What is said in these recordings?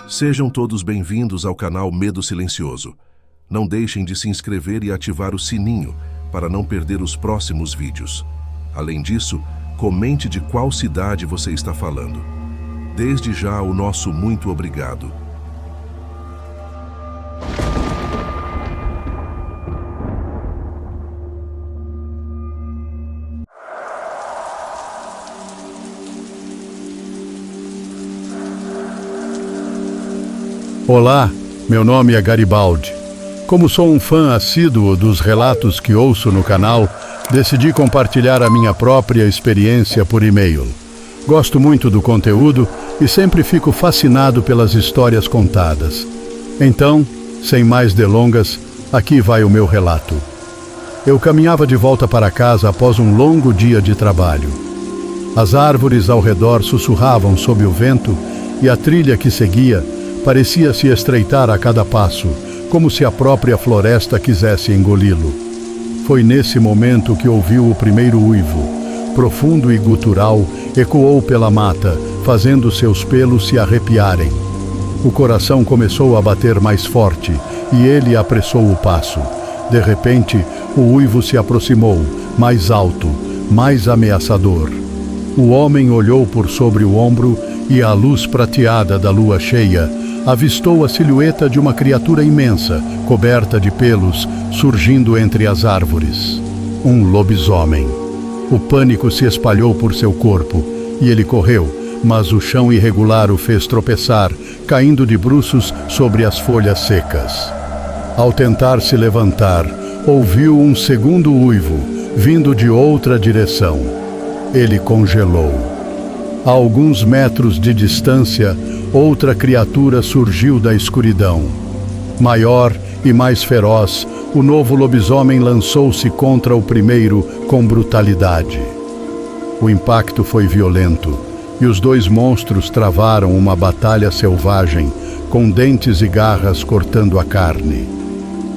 Sejam todos bem-vindos ao canal Medo Silencioso. Não deixem de se inscrever e ativar o sininho para não perder os próximos vídeos. Além disso, comente de qual cidade você está falando. Desde já, o nosso muito obrigado. Olá, meu nome é Garibaldi. Como sou um fã assíduo dos relatos que ouço no canal, decidi compartilhar a minha própria experiência por e-mail. Gosto muito do conteúdo e sempre fico fascinado pelas histórias contadas. Então, sem mais delongas, aqui vai o meu relato. Eu caminhava de volta para casa após um longo dia de trabalho. As árvores ao redor sussurravam sob o vento e a trilha que seguia parecia se estreitar a cada passo, como se a própria floresta quisesse engoli-lo. Foi nesse momento que ouviu o primeiro uivo. Profundo e gutural, ecoou pela mata, fazendo seus pelos se arrepiarem. O coração começou a bater mais forte e ele apressou o passo. De repente, o uivo se aproximou, mais alto, mais ameaçador. O homem olhou por sobre o ombro e à luz prateada da lua cheia, avistou a silhueta de uma criatura imensa, coberta de pelos, surgindo entre as árvores. Um lobisomem. O pânico se espalhou por seu corpo e ele correu, mas o chão irregular o fez tropeçar, caindo de bruços sobre as folhas secas. Ao tentar se levantar, ouviu um segundo uivo, vindo de outra direção. Ele congelou. A alguns metros de distância, outra criatura surgiu da escuridão. Maior e mais feroz, o novo lobisomem lançou-se contra o primeiro com brutalidade. O impacto foi violento, e os dois monstros travaram uma batalha selvagem, com dentes e garras cortando a carne.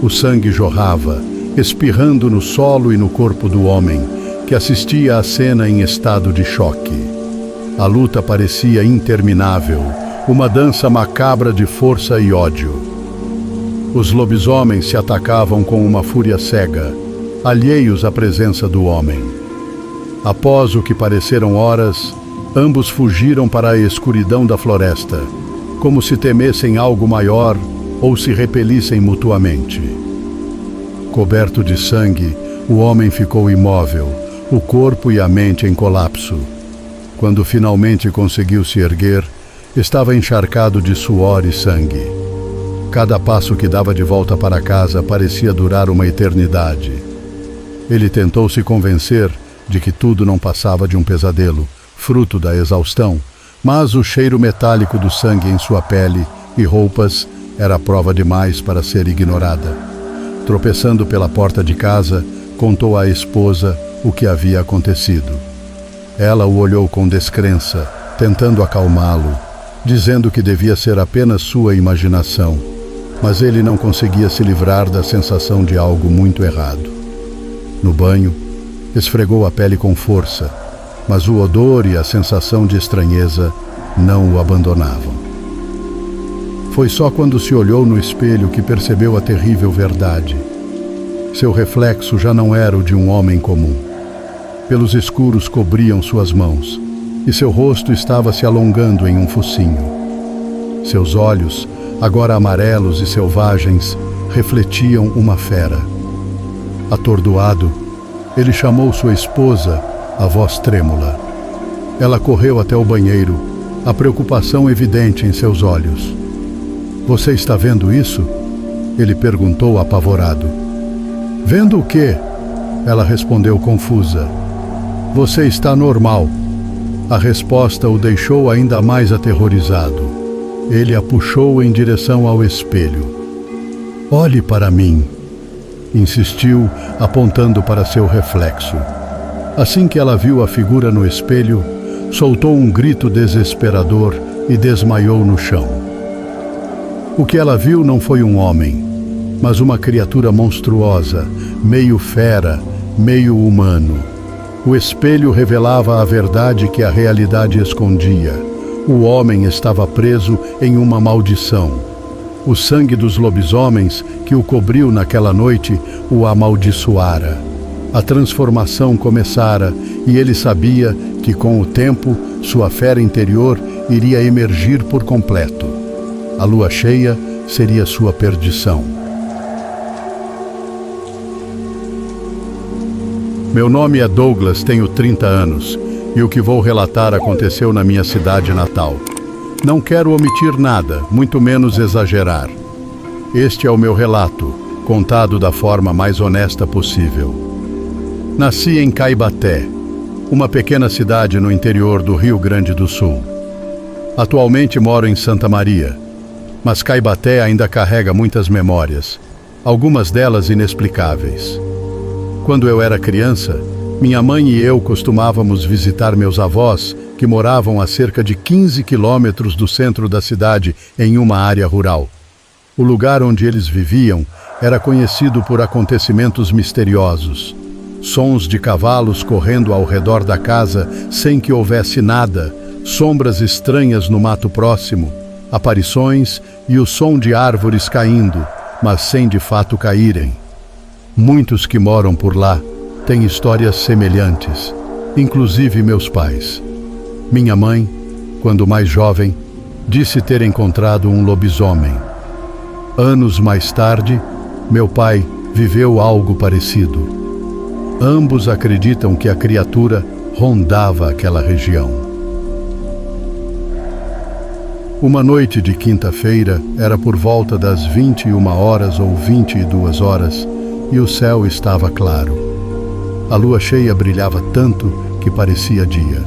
O sangue jorrava, espirrando no solo e no corpo do homem, que assistia à cena em estado de choque. A luta parecia interminável, uma dança macabra de força e ódio. Os lobisomens se atacavam com uma fúria cega, alheios à presença do homem. Após o que pareceram horas, ambos fugiram para a escuridão da floresta, como se temessem algo maior ou se repelissem mutuamente. Coberto de sangue, o homem ficou imóvel, o corpo e a mente em colapso. Quando finalmente conseguiu se erguer, estava encharcado de suor e sangue. Cada passo que dava de volta para casa parecia durar uma eternidade. Ele tentou se convencer de que tudo não passava de um pesadelo, fruto da exaustão, mas o cheiro metálico do sangue em sua pele e roupas era prova demais para ser ignorada. Tropeçando pela porta de casa, contou à esposa o que havia acontecido. Ela o olhou com descrença, tentando acalmá-lo, dizendo que devia ser apenas sua imaginação, mas ele não conseguia se livrar da sensação de algo muito errado. No banho, esfregou a pele com força, mas o odor e a sensação de estranheza não o abandonavam. Foi só quando se olhou no espelho que percebeu a terrível verdade. Seu reflexo já não era o de um homem comum. Pelos escuros cobriam suas mãos, e seu rosto estava se alongando em um focinho. Seus olhos, agora amarelos e selvagens, refletiam uma fera. Atordoado, ele chamou sua esposa, a voz trêmula. Ela correu até o banheiro, a preocupação evidente em seus olhos. "Você está vendo isso?" ele perguntou apavorado. "Vendo o quê?" Ela respondeu confusa. "Você está normal." A resposta o deixou ainda mais aterrorizado. Ele a puxou em direção ao espelho. "Olhe para mim", insistiu, apontando para seu reflexo. Assim que ela viu a figura no espelho, soltou um grito desesperador e desmaiou no chão. O que ela viu não foi um homem, mas uma criatura monstruosa, meio fera, meio humano. O espelho revelava a verdade que a realidade escondia. O homem estava preso em uma maldição. O sangue dos lobisomens que o cobriu naquela noite o amaldiçoara. A transformação começara e ele sabia que, com o tempo, sua fera interior iria emergir por completo. A lua cheia seria sua perdição. Meu nome é Douglas, tenho 30 anos, e o que vou relatar aconteceu na minha cidade natal. Não quero omitir nada, muito menos exagerar. Este é o meu relato, contado da forma mais honesta possível. Nasci em Caibaté, uma pequena cidade no interior do Rio Grande do Sul. Atualmente moro em Santa Maria, mas Caibaté ainda carrega muitas memórias, algumas delas inexplicáveis. Quando eu era criança, minha mãe e eu costumávamos visitar meus avós, que moravam a cerca de 15 quilômetros do centro da cidade, em uma área rural. O lugar onde eles viviam era conhecido por acontecimentos misteriosos. Sons de cavalos correndo ao redor da casa sem que houvesse nada, sombras estranhas no mato próximo, aparições e o som de árvores caindo, mas sem de fato caírem. Muitos que moram por lá têm histórias semelhantes, inclusive meus pais. Minha mãe, quando mais jovem, disse ter encontrado um lobisomem. Anos mais tarde, meu pai viveu algo parecido. Ambos acreditam que a criatura rondava aquela região. Uma noite de quinta-feira, era por volta das 21h ou 22h, e o céu estava claro. A lua cheia brilhava tanto que parecia dia.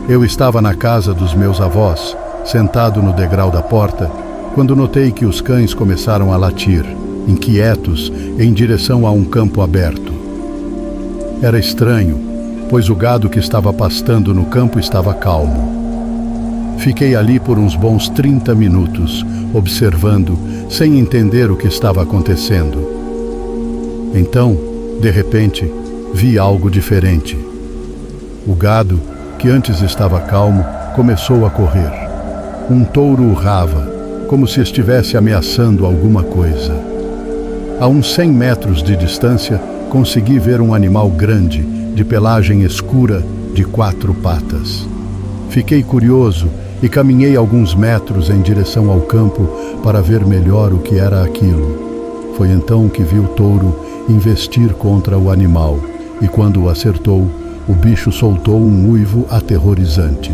Eu estava na casa dos meus avós, sentado no degrau da porta, quando notei que os cães começaram a latir, inquietos, em direção a um campo aberto. Era estranho, pois o gado que estava pastando no campo estava calmo. Fiquei ali por uns bons 30 minutos, observando, sem entender o que estava acontecendo. Então, de repente, vi algo diferente. O gado, que antes estava calmo, começou a correr. Um touro urrava, como se estivesse ameaçando alguma coisa. A uns 100 metros de distância, consegui ver um animal grande, de pelagem escura, de 4 patas. Fiquei curioso e caminhei alguns metros em direção ao campo para ver melhor o que era aquilo. Foi então que vi o touro investir contra o animal, e quando o acertou, o bicho soltou um uivo aterrorizante.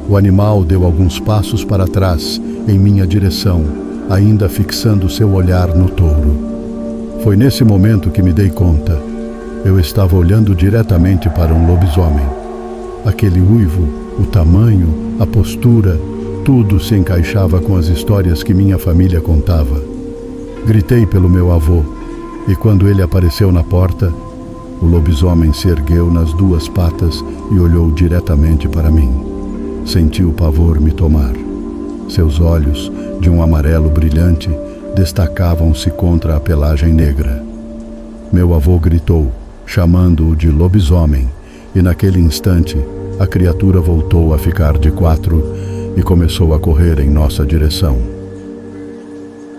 O animal deu alguns passos para trás, em minha direção, ainda fixando seu olhar no touro. Foi nesse momento que me dei conta. Eu estava olhando diretamente para um lobisomem. Aquele uivo, o tamanho, a postura, tudo se encaixava com as histórias que minha família contava. Gritei pelo meu avô, e quando ele apareceu na porta, o lobisomem se ergueu nas 2 patas e olhou diretamente para mim. Senti o pavor me tomar. Seus olhos, de um amarelo brilhante, destacavam-se contra a pelagem negra. Meu avô gritou, chamando-o de lobisomem, e naquele instante a criatura voltou a ficar de 4 e começou a correr em nossa direção.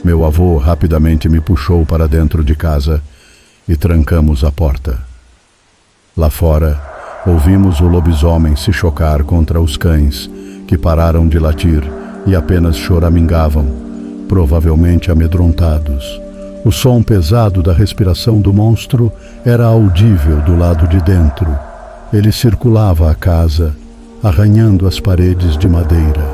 Meu avô rapidamente me puxou para dentro de casa e trancamos a porta. Lá fora, ouvimos o lobisomem se chocar contra os cães, que pararam de latir e apenas choramingavam, provavelmente amedrontados. O som pesado da respiração do monstro era audível do lado de dentro. Ele circulava a casa, arranhando as paredes de madeira.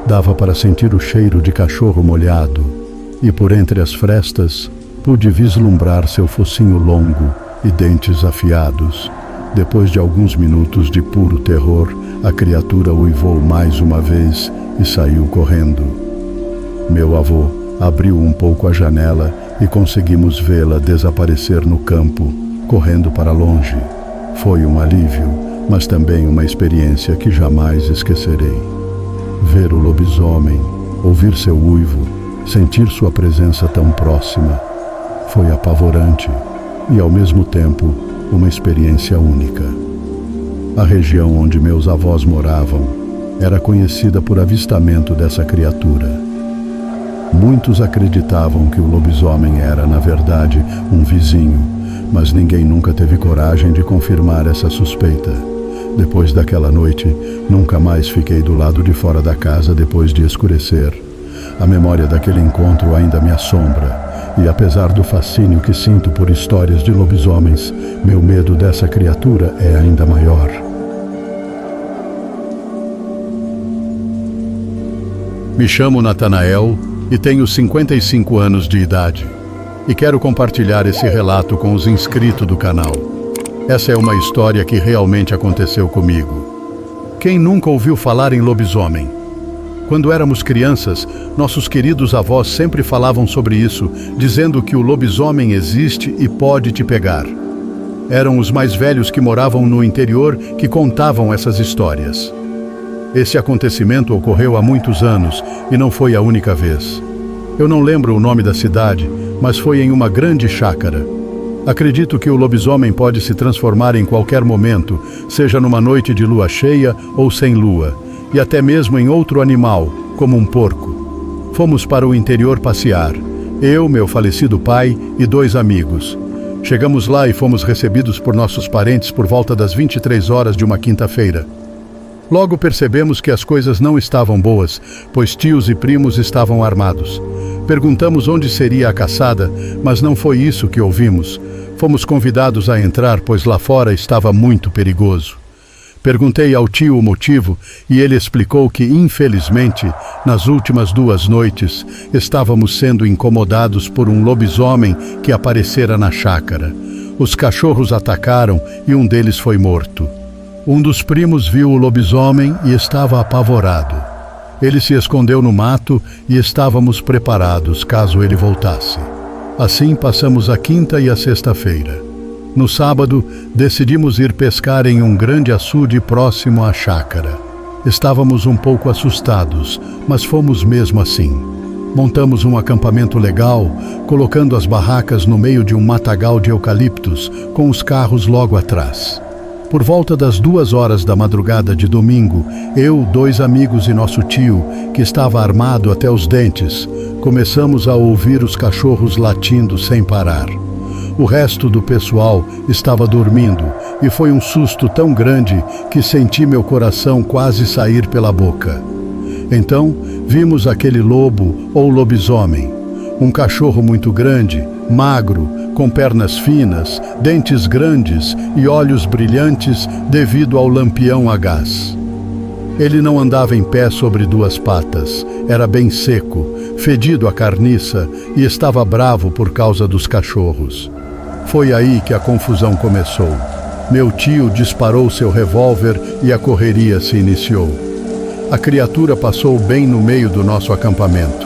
Dava para sentir o cheiro de cachorro molhado, e por entre as frestas pude vislumbrar seu focinho longo e dentes afiados. Depois de alguns minutos de puro terror, a criatura uivou mais uma vez e saiu correndo. Meu avô abriu um pouco a janela e conseguimos vê-la desaparecer no campo, correndo para longe. Foi um alívio, mas também uma experiência que jamais esquecerei. Ver o lobisomem, ouvir seu uivo, sentir sua presença tão próxima, foi apavorante e, ao mesmo tempo, uma experiência única. A região onde meus avós moravam era conhecida por avistamento dessa criatura. Muitos acreditavam que o lobisomem era, na verdade, um vizinho, mas ninguém nunca teve coragem de confirmar essa suspeita. Depois daquela noite, nunca mais fiquei do lado de fora da casa depois de escurecer. A memória daquele encontro ainda me assombra, e apesar do fascínio que sinto por histórias de lobisomens, meu medo dessa criatura é ainda maior. Me chamo Natanael e tenho 55 anos de idade, e quero compartilhar esse relato com os inscritos do canal. Essa é uma história que realmente aconteceu comigo. Quem nunca ouviu falar em lobisomem? Quando éramos crianças, nossos queridos avós sempre falavam sobre isso, dizendo que o lobisomem existe e pode te pegar. Eram os mais velhos que moravam no interior que contavam essas histórias. Esse acontecimento ocorreu há muitos anos e não foi a única vez. Eu não lembro o nome da cidade, mas foi em uma grande chácara. Acredito que o lobisomem pode se transformar em qualquer momento, seja numa noite de lua cheia ou sem lua, e até mesmo em outro animal, como um porco. Fomos para o interior passear, eu, meu falecido pai e 2 amigos. Chegamos lá e fomos recebidos por nossos parentes por volta das 23 horas de uma quinta-feira. Logo percebemos que as coisas não estavam boas, pois tios e primos estavam armados. Perguntamos onde seria a caçada, mas não foi isso que ouvimos. Fomos convidados a entrar, pois lá fora estava muito perigoso. Perguntei ao tio o motivo e ele explicou que, infelizmente, nas últimas 2 noites, estávamos sendo incomodados por um lobisomem que aparecera na chácara. Os cachorros atacaram e um deles foi morto. Um dos primos viu o lobisomem e estava apavorado. Ele se escondeu no mato e estávamos preparados caso ele voltasse. Assim passamos a quinta e a sexta-feira. No sábado, decidimos ir pescar em um grande açude próximo à chácara. Estávamos um pouco assustados, mas fomos mesmo assim. Montamos um acampamento legal, colocando as barracas no meio de um matagal de eucaliptos, com os carros logo atrás. Por volta das 2 horas da madrugada de domingo, eu, 2 amigos e nosso tio, que estava armado até os dentes, começamos a ouvir os cachorros latindo sem parar. O resto do pessoal estava dormindo e foi um susto tão grande que senti meu coração quase sair pela boca. Então, vimos aquele lobo ou lobisomem, um cachorro muito grande, magro, com pernas finas, dentes grandes e olhos brilhantes devido ao lampião a gás. Ele não andava em pé sobre 2 patas, era bem seco, fedido a carniça e estava bravo por causa dos cachorros. Foi aí que a confusão começou. Meu tio disparou seu revólver e a correria se iniciou. A criatura passou bem no meio do nosso acampamento.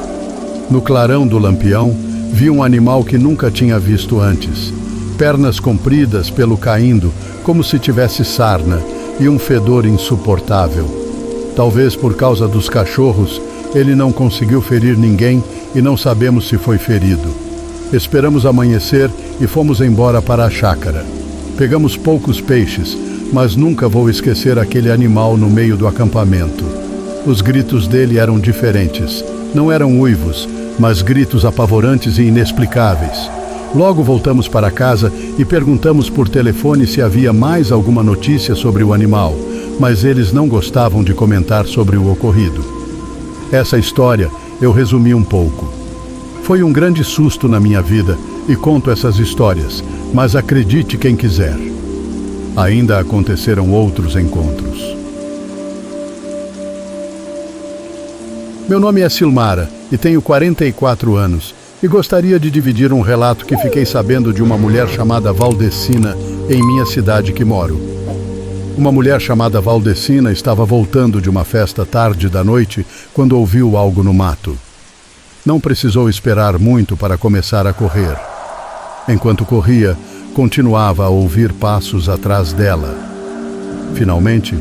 No clarão do lampião, vi um animal que nunca tinha visto antes. Pernas compridas, pelo caindo, como se tivesse sarna, e um fedor insuportável. Talvez por causa dos cachorros, ele não conseguiu ferir ninguém e não sabemos se foi ferido. Esperamos amanhecer e fomos embora para a chácara. Pegamos poucos peixes, mas nunca vou esquecer aquele animal no meio do acampamento. Os gritos dele eram diferentes. Não eram uivos, mas gritos apavorantes e inexplicáveis. Logo voltamos para casa e perguntamos por telefone se havia mais alguma notícia sobre o animal, mas eles não gostavam de comentar sobre o ocorrido. Essa história eu resumi um pouco. Foi um grande susto na minha vida e conto essas histórias, mas acredite quem quiser. Ainda aconteceram outros encontros. Meu nome é Silmara e tenho 44 anos e gostaria de dividir um relato que fiquei sabendo de uma mulher chamada Valdecina em minha cidade que moro. Uma mulher chamada Valdecina estava voltando de uma festa tarde da noite quando ouviu algo no mato. Não precisou esperar muito para começar a correr. Enquanto corria, continuava a ouvir passos atrás dela. Finalmente,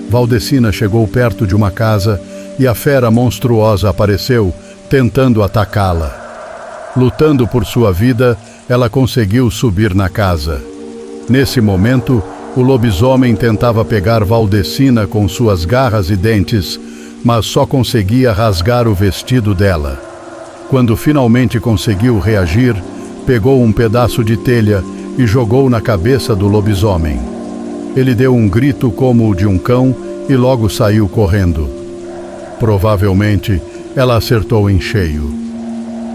Valdecina chegou perto de uma casa e a fera monstruosa apareceu, tentando atacá-la. Lutando por sua vida, ela conseguiu subir na casa. Nesse momento, O lobisomem tentava pegar Valdecina com suas garras e dentes, mas só conseguia rasgar o vestido dela. Quando finalmente conseguiu reagir, pegou um pedaço de telha e jogou na cabeça do lobisomem. Ele deu um grito como o de um cão e logo saiu correndo. Provavelmente, ela acertou em cheio.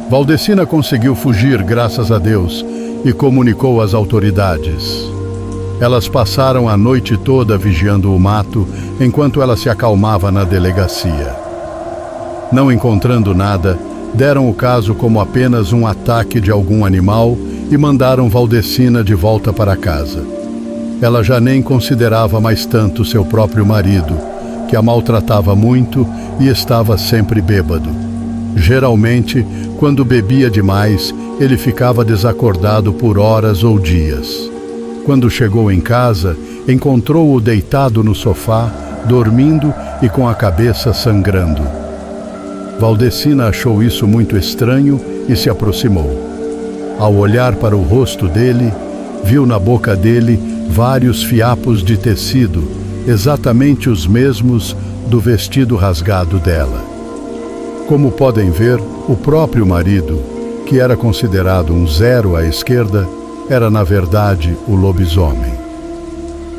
Valdecina conseguiu fugir, graças a Deus, e comunicou às autoridades. Elas passaram a noite toda vigiando o mato, enquanto ela se acalmava na delegacia. Não encontrando nada, deram o caso como apenas um ataque de algum animal e mandaram Valdecina de volta para casa. Ela já nem considerava mais tanto seu próprio marido, que a maltratava muito e estava sempre bêbado. Geralmente, quando bebia demais, ele ficava desacordado por horas ou dias. Quando chegou em casa, encontrou-o deitado no sofá, dormindo e com a cabeça sangrando. Valdecina achou isso muito estranho e se aproximou. Ao olhar para o rosto dele, viu na boca dele vários fiapos de tecido, exatamente os mesmos do vestido rasgado dela. Como podem ver, o próprio marido, que era considerado um zero à esquerda, era na verdade o lobisomem.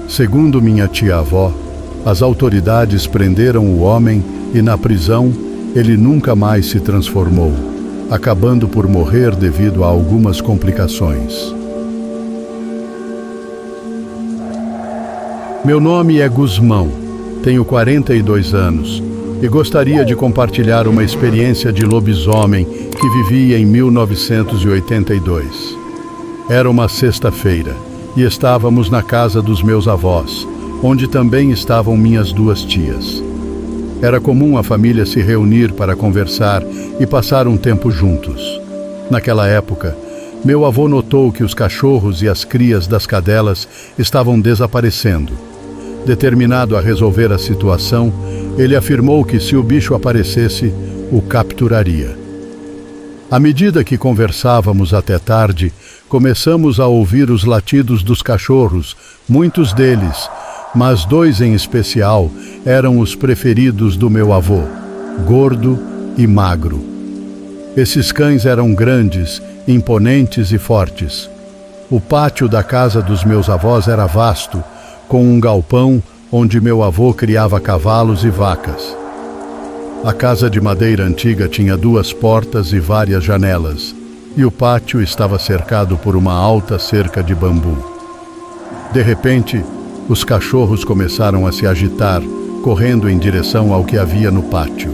Segundo minha tia-avó, as autoridades prenderam o homem e na prisão ele nunca mais se transformou, acabando por morrer devido a algumas complicações. Meu nome é Guzmão, tenho 42 anos e gostaria de compartilhar uma experiência de lobisomem que vivi em 1982. Era uma sexta-feira e estávamos na casa dos meus avós, onde também estavam minhas duas tias. Era comum a família se reunir para conversar e passar um tempo juntos. Naquela época, meu avô notou que os cachorros e as crias das cadelas estavam desaparecendo. Determinado a resolver a situação, ele afirmou que se o bicho aparecesse, o capturaria. À medida que conversávamos até tarde, começamos a ouvir os latidos dos cachorros, muitos deles, mas dois em especial eram os preferidos do meu avô, Gordo e Magro. Esses cães eram grandes, imponentes e fortes. O pátio da casa dos meus avós era vasto, com um galpão onde meu avô criava cavalos e vacas. A casa de madeira antiga tinha 2 portas e várias janelas, e o pátio estava cercado por uma alta cerca de bambu. De repente, os cachorros começaram a se agitar, correndo em direção ao que havia no pátio.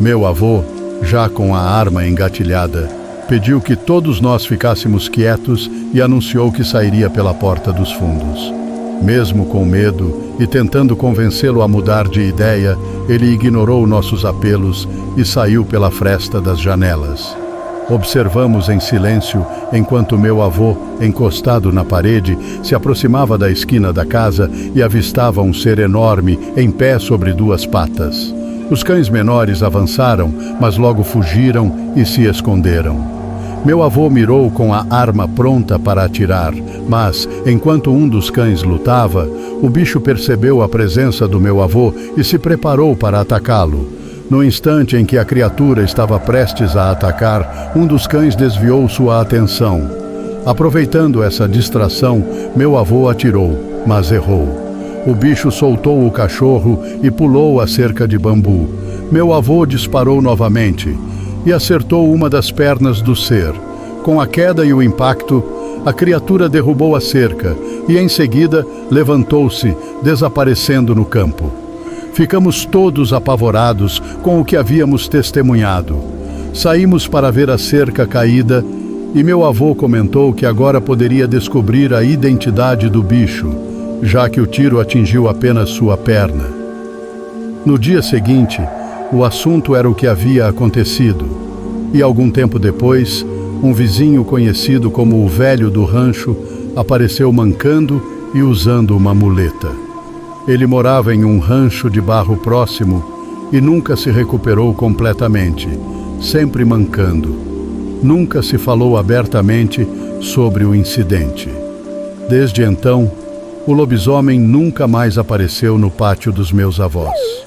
Meu avô, já com a arma engatilhada, pediu que todos nós ficássemos quietos e anunciou que sairia pela porta dos fundos. Mesmo com medo e tentando convencê-lo a mudar de ideia, ele ignorou nossos apelos e saiu pela fresta das janelas. Observamos em silêncio enquanto meu avô, encostado na parede, se aproximava da esquina da casa e avistava um ser enorme em pé sobre 2 patas. Os cães menores avançaram, mas logo fugiram e se esconderam. Meu avô mirou com a arma pronta para atirar, mas, enquanto um dos cães lutava, o bicho percebeu a presença do meu avô e se preparou para atacá-lo. No instante em que a criatura estava prestes a atacar, um dos cães desviou sua atenção. Aproveitando essa distração, meu avô atirou, mas errou. O bicho soltou o cachorro e pulou a cerca de bambu. Meu avô disparou novamente e acertou uma das pernas do ser. Com a queda e o impacto, a criatura derrubou a cerca e, em seguida, levantou-se, desaparecendo no campo. Ficamos todos apavorados com o que havíamos testemunhado. Saímos para ver a cerca caída e meu avô comentou que agora poderia descobrir a identidade do bicho, já que o tiro atingiu apenas sua perna. No dia seguinte, o assunto era o que havia acontecido, e algum tempo depois, um vizinho conhecido como o velho do rancho apareceu mancando e usando uma muleta. Ele morava em um rancho de barro próximo e nunca se recuperou completamente, sempre mancando. Nunca se falou abertamente sobre o incidente. Desde então, o lobisomem nunca mais apareceu no pátio dos meus avós.